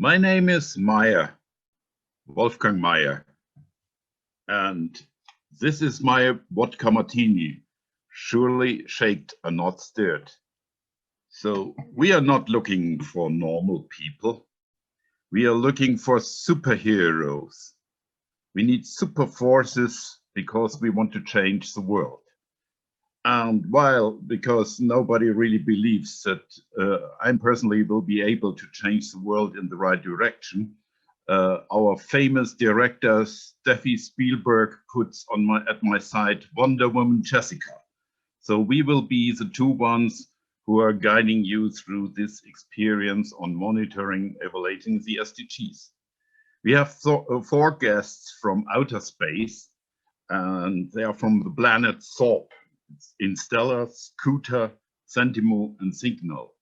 My name is Meyer, Wolfgang Meyer, and this is my vodka martini, surely shaked and not stirred. So we are not looking for normal people. We are looking for superheroes. We need super forces because we want to change the world. And because nobody really believes that I personally will be able to change the world in the right direction, our famous director, Steffi Spielberg, puts at my side Wonder Woman Jessica. So we will be the two ones who are guiding you through this experience on monitoring, evaluating the SDGs. We have four guests from outer space, and they are from the planet Thorpe. Interstellar, Scooter, Sentimo, and Signal.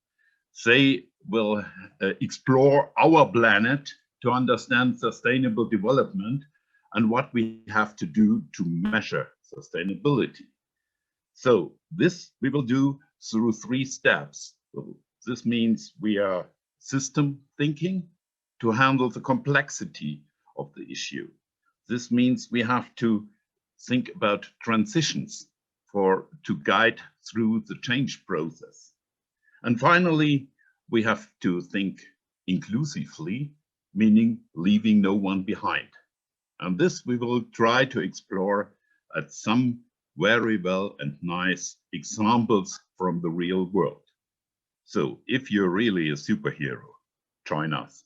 They will explore our planet to understand sustainable development and what we have to do to measure sustainability. So this we will do through 3 steps. This means we are system thinking to handle the complexity of the issue. This means we have to think about transitions to guide through the change process. And finally, we have to think inclusively, meaning leaving no one behind. And this we will try to explore at some very well and nice examples from the real world. So if you're really a superhero, join us.